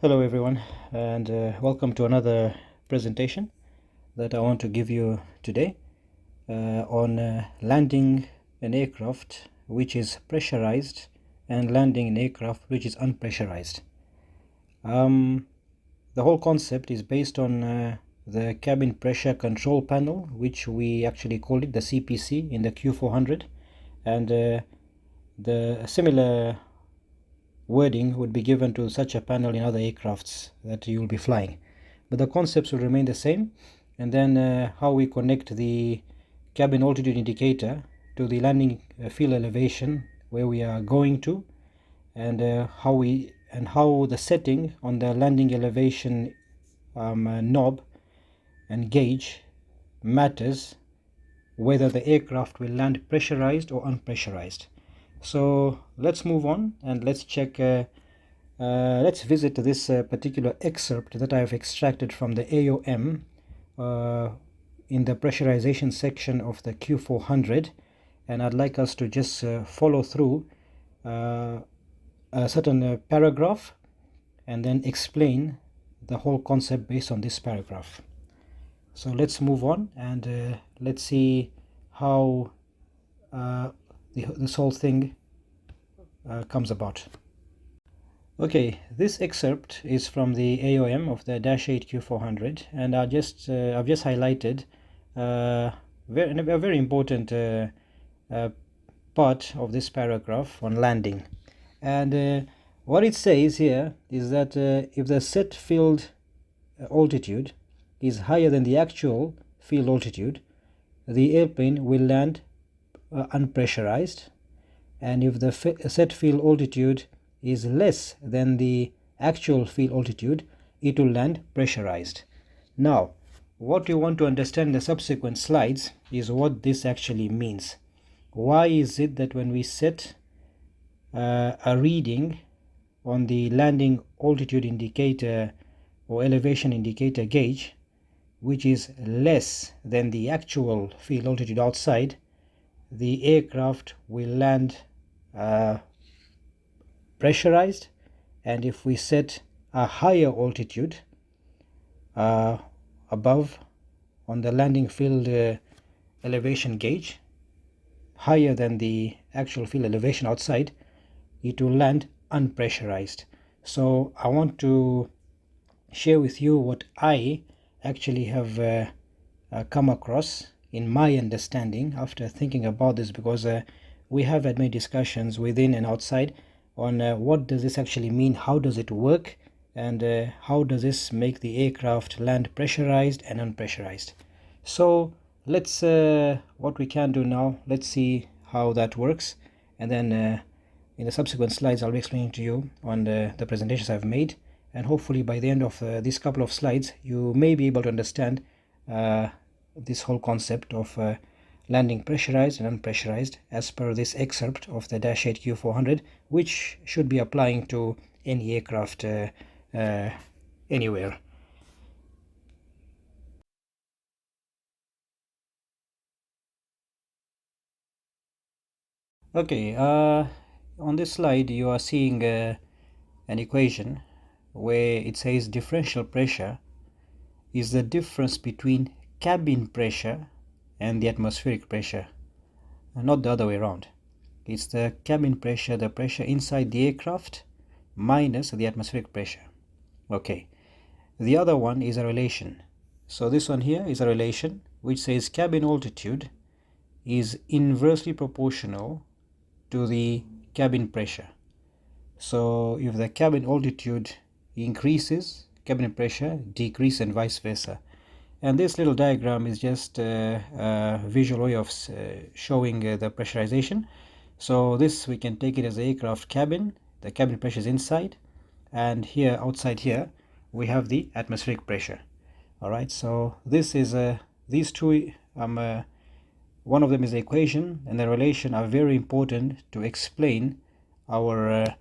Hello everyone, and welcome to another presentation that I want to give you today on landing an aircraft which is pressurized and landing an aircraft which is unpressurized. The whole concept is based on the cabin pressure control panel, which we actually call it the CPC in the Q400, and the similar wording would be given to such a panel in other aircrafts that you will be flying, but the concepts will remain the same. And then how we connect the cabin altitude indicator to the landing field elevation where we are going to, and how the setting on the landing elevation knob and gauge matters whether the aircraft will land pressurized or unpressurized. So let's move on and let's check. Let's visit this particular excerpt that I have extracted from the AOM in the pressurization section of the Q400, and I'd like us to just follow through a certain paragraph and then explain the whole concept based on this paragraph. So let's move on and let's see how this whole thing comes about. Okay, this excerpt is from the AOM of the -8 Q400, and I've just highlighted a very important part of this paragraph on landing. And what it says here is that if the set field altitude is higher than the actual field altitude, the airplane will land unpressurized, and if the set field altitude is less than the actual field altitude, it will land pressurized. Now, what you want to understand in the subsequent slides is what this actually means. Why is it that when we set a reading on the landing altitude indicator or elevation indicator gauge, which is less than the actual field altitude outside, the aircraft will land pressurized, and if we set a higher altitude above on the landing field elevation gauge, higher than the actual field elevation outside, it will land unpressurized. So I want to share with you what I actually have come across in my understanding after thinking about this, because we have had many discussions within and outside on what does this actually mean, how does it work, and how does this make the aircraft land pressurized and unpressurized. So let's what we can do now, let's see how that works, and then in the subsequent slides I'll be explaining to you on the presentations I've made, and hopefully by the end of these couple of slides you may be able to understand this whole concept of landing pressurized and unpressurized as per this excerpt of the -8 Q400, which should be applying to any aircraft anywhere. Okay, on this slide you are seeing an equation where it says differential pressure is the difference between cabin pressure and the atmospheric pressure, and not the other way around. It's the cabin pressure, the pressure inside the aircraft, minus the atmospheric pressure. Okay, the other one is a relation. So this one here is a relation which says cabin altitude is inversely proportional to the cabin pressure. So if the cabin altitude increases, cabin pressure decreases, and vice versa. And this little diagram is just a visual way of showing the pressurization. So this, we can take it as the aircraft cabin, the cabin pressure is inside, and here outside here we have the atmospheric pressure. All right, so this is these two one of them is the equation, and the relation are very important to explain our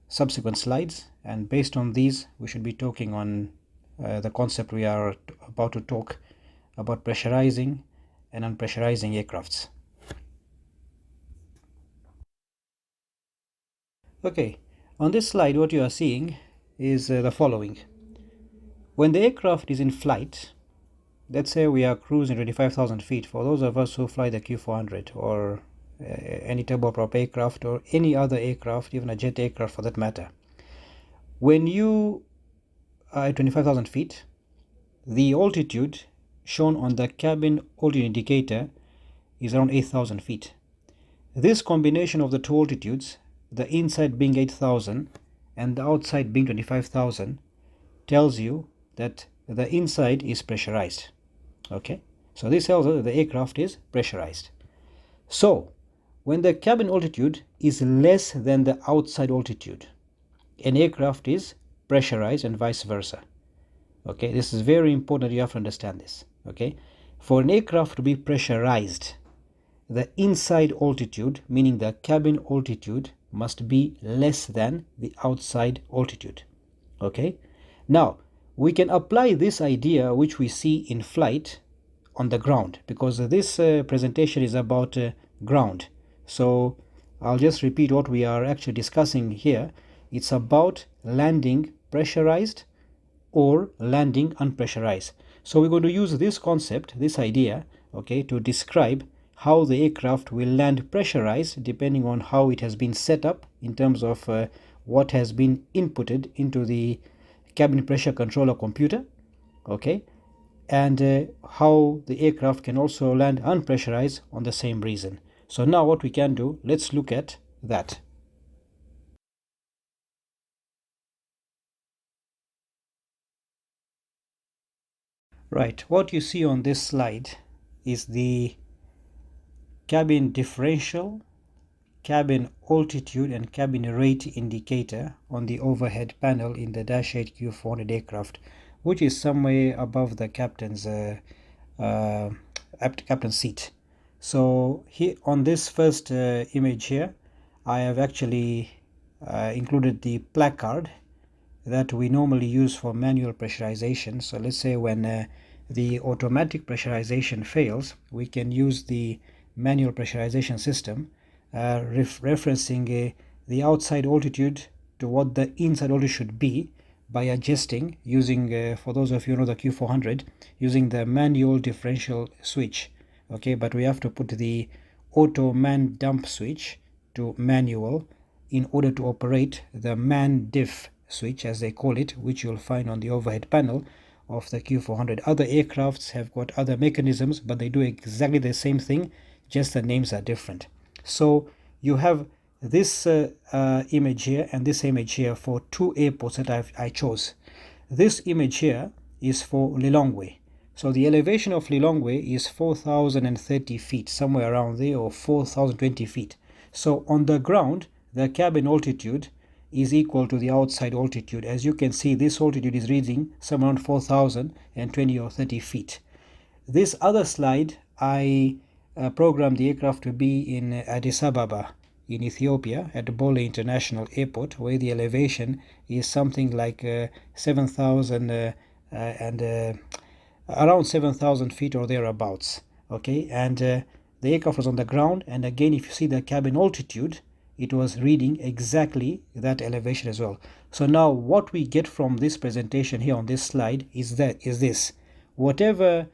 subsequent slides, and based on these we should be talking on the concept we are about to talk about, pressurizing and unpressurizing aircrafts. Okay, on this slide what you are seeing is the following. When the aircraft is in flight, let's say we are cruising 25,000 feet, for those of us who fly the Q400 or any turboprop aircraft or any other aircraft, even a jet aircraft for that matter. When you are at 25,000 feet, the altitude shown on the cabin altitude indicator is around 8,000 feet. This combination of the two altitudes, the inside being 8,000 and the outside being 25,000, tells you that the inside is pressurized. Okay, so this tells us that the aircraft is pressurized. So when the cabin altitude is less than the outside altitude, an aircraft is pressurized and vice versa. Okay, this is very important. You have to understand this. Okay, for an aircraft to be pressurized, the inside altitude, meaning the cabin altitude, must be less than the outside altitude. Okay, now we can apply this idea which we see in flight on the ground, because this presentation is about ground. So I'll just repeat what we are actually discussing here. It's about landing pressurized or landing unpressurized. So we're going to use this concept, this idea, okay, to describe how the aircraft will land pressurized depending on how it has been set up in terms of what has been inputted into the cabin pressure controller computer, okay, and how the aircraft can also land unpressurized on the same reason. So now what we can do, let's look at that. Right, what you see on this slide is the cabin differential, cabin altitude and cabin rate indicator on the overhead panel in the Dash 8 Q400 aircraft, which is somewhere above the captain's seat. So here on this first image here, I have actually included the placard that we normally use for manual pressurization. So let's say when the automatic pressurization fails, we can use the manual pressurization system, referencing the outside altitude to what the inside altitude should be by adjusting using, for those of you who know the Q400, using the manual differential switch. Okay, but we have to put the auto man dump switch to manual in order to operate the man diff switch, as they call it, which you'll find on the overhead panel of the Q400. Other aircrafts have got other mechanisms, but they do exactly the same thing, just the names are different. So you have this image here and this image here for two airports that I chose. This image here is for Lilongwe. So the elevation of Lilongwe is 4,030 feet, somewhere around there, or 4,020 feet. So on the ground, the cabin altitude is equal to the outside altitude. As you can see, this altitude is reading somewhere around 4,020 or 30 feet. This other slide, I programmed the aircraft to be in Addis Ababa in Ethiopia at Bole International Airport, where the elevation is something like 7,000 and around 7,000 feet or thereabouts. Okay, and the aircraft was on the ground, and again, if you see the cabin altitude, it was reading exactly that elevation as well. So now what we get from this presentation here on this slide is this: whatever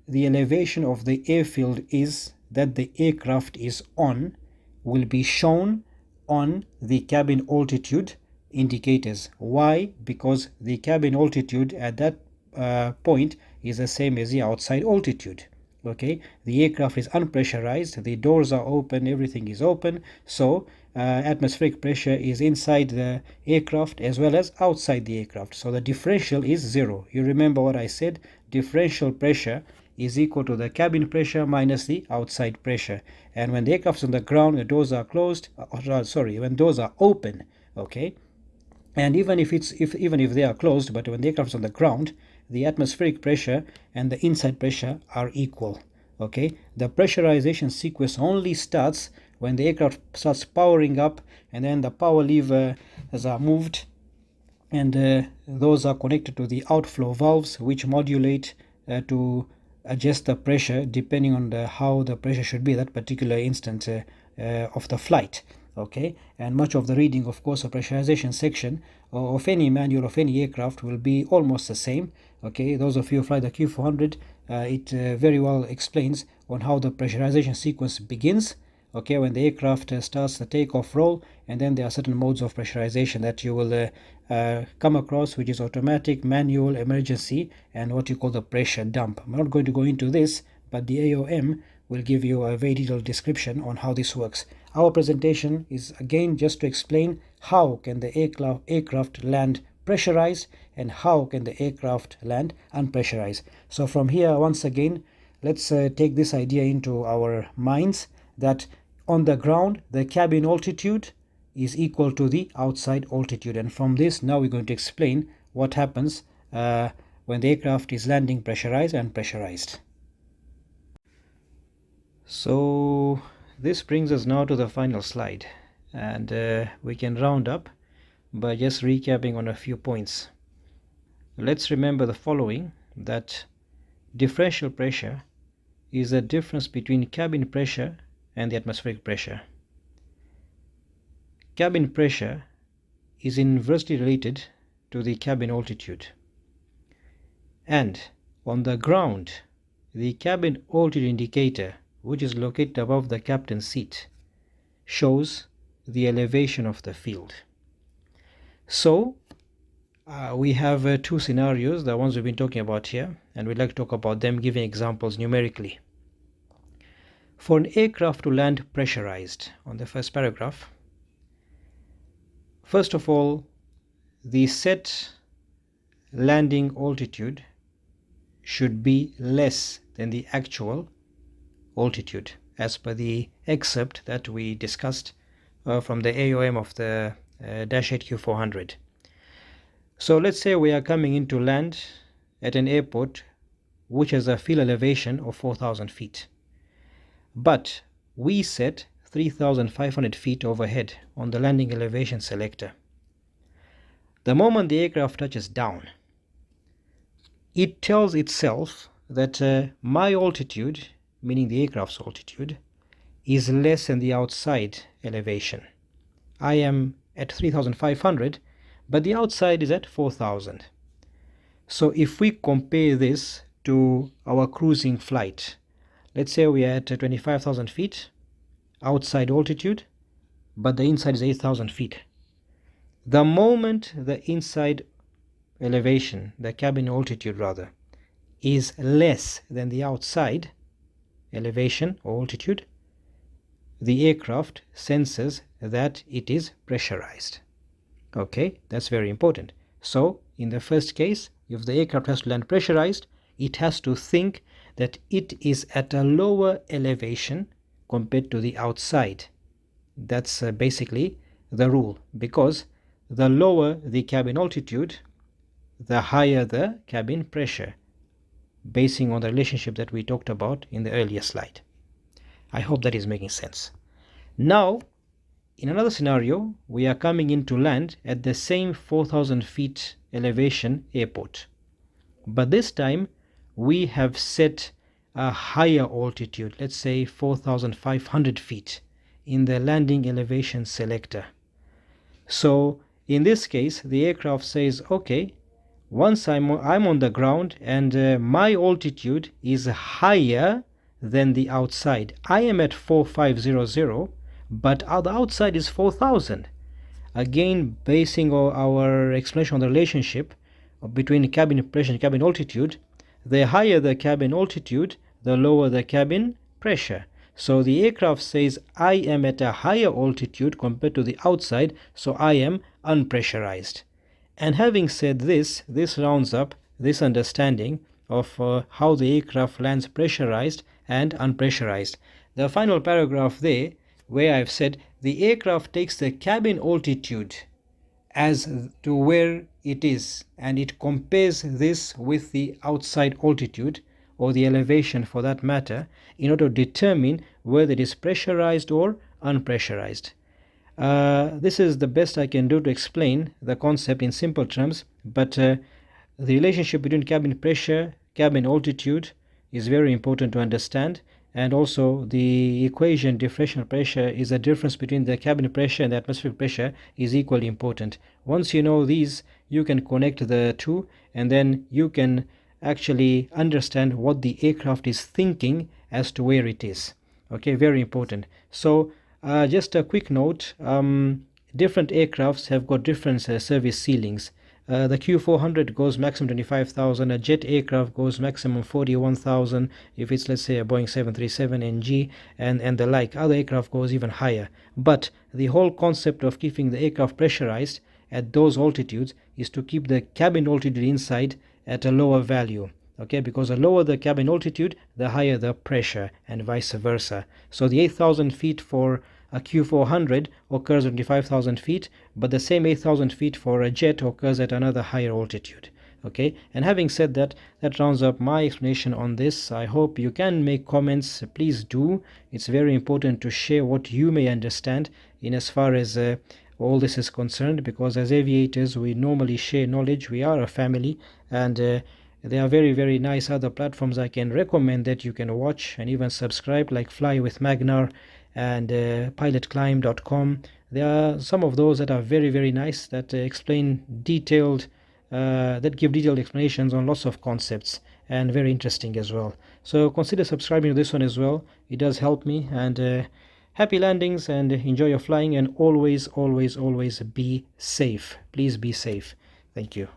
the elevation of the airfield is that the aircraft is on will be shown on the cabin altitude indicators. Why? Because the cabin altitude at that point is the same as the outside altitude. Okay, the aircraft is unpressurized, the doors are open, everything is open, so atmospheric pressure is inside the aircraft as well as outside the aircraft. So the differential is zero. You remember what I said? Differential pressure is equal to the cabin pressure minus the outside pressure. And when the aircraft is on the ground, the doors are closed. When doors are open, okay, and even if they are closed, but when the aircraft is on the ground, the atmospheric pressure and the inside pressure are equal. Okay, the pressurization sequence only starts when the aircraft starts powering up, and then the power levers are moved, and those are connected to the outflow valves, which modulate to adjust the pressure depending on how the pressure should be at that particular instant of the flight. Okay, and much of the reading, of course, of pressurization section of any manual of any aircraft will be almost the same. Okay, those of you who fly the Q400, it very well explains on how the pressurization sequence begins. Okay, when the aircraft starts the takeoff roll, and then there are certain modes of pressurization that you will come across, which is automatic, manual, emergency, and what you call the pressure dump. I'm not going to go into this, but the AOM will give you a very detailed description on how this works. Our presentation is again just to explain how can the aircraft land pressurized and how can the aircraft land unpressurized. So from here, once again, let's take this idea into our minds that on the ground, the cabin altitude is equal to the outside altitude. And from this, now we're going to explain what happens when the aircraft is landing pressurized and pressurized. So this brings us now to the final slide, and we can round up by just recapping on a few points. Let's remember the following, that differential pressure is the difference between cabin pressure and the atmospheric pressure. Cabin pressure is inversely related to the cabin altitude, and on the ground, the cabin altitude indicator, which is located above the captain's seat, shows the elevation of the field. So we have two scenarios, the ones we've been talking about here, and we'd like to talk about them, giving examples numerically. For an aircraft to land pressurized, on the first paragraph, first of all, the set landing altitude should be less than the actual altitude, as per the excerpt that we discussed from the AOM of the Dash 8 Q400. So let's say we are coming in to land at an airport which has a field elevation of 4,000 feet. But we set 3,500 feet overhead on the landing elevation selector. The moment the aircraft touches down, it tells itself that my altitude, meaning the aircraft's altitude, is less than the outside elevation. I am at 3,500, but the outside is at 4,000. So if we compare this to our cruising flight, let's say we are at 25,000 feet outside altitude, but the inside is 8,000 feet. The moment the inside elevation, the cabin altitude rather, is less than the outside elevation or altitude, the aircraft senses that it is pressurized. Okay, that's very important. So in the first case, if the aircraft has to land pressurized, it has to think that it is at a lower elevation compared to the outside. That's basically the rule, because the lower the cabin altitude, the higher the cabin pressure, basing on the relationship that we talked about in the earlier slide. I hope that is making sense. Now, in another scenario, we are coming in to land at the same 4,000 feet elevation airport. But this time, we have set a higher altitude, let's say 4,500 feet, in the landing elevation selector. So in this case, the aircraft says, okay, once I'm on the ground and my altitude is higher than the outside. I am at 4,500, but the outside is 4,000. Again, basing our explanation on the relationship between cabin pressure and cabin altitude, the higher the cabin altitude, the lower the cabin pressure. So the aircraft says, I am at a higher altitude compared to the outside, so I am unpressurized. And having said this, this rounds up this understanding of how the aircraft lands pressurized and unpressurized. The final paragraph there, where I've said the aircraft takes the cabin altitude as to where it is, and it compares this with the outside altitude, or the elevation for that matter, in order to determine whether it is pressurized or unpressurized. This is the best I can do to explain the concept in simple terms, but the relationship between cabin pressure, cabin altitude is very important to understand, and also the equation differential pressure is the difference between the cabin pressure and the atmospheric pressure is equally important. Once you know these, you can connect the two, and then you can actually understand what the aircraft is thinking as to where it is. Okay, very important. So just a quick note, different aircrafts have got different service ceilings. The Q400 goes maximum 25,000. A jet aircraft goes maximum 41,000 if it's, let's say, a Boeing 737 NG, and the like. Other aircraft goes even higher. But the whole concept of keeping the aircraft pressurized at those altitudes is to keep the cabin altitude inside at a lower value. Okay, because the lower the cabin altitude, the higher the pressure, and vice versa. So the 8,000 feet for a Q400 occurs at 25,000 feet, but the same 8,000 feet for a jet occurs at another higher altitude. Okay, and having said that, that rounds up my explanation on this. I hope you can make comments. Please do. It's very important to share what you may understand in as far as all this is concerned, because as aviators we normally share knowledge. We are a family, and there are very, very nice other platforms I can recommend that you can watch and even subscribe, like Fly with Magnar and pilotclimb.com. There are some of those that are very, very nice, that explain detailed, that give detailed explanations on lots of concepts, and very interesting as well. So consider subscribing to this one as well. It does help me, and happy landings, and enjoy your flying, and always, always, always be safe. Please be safe. Thank you.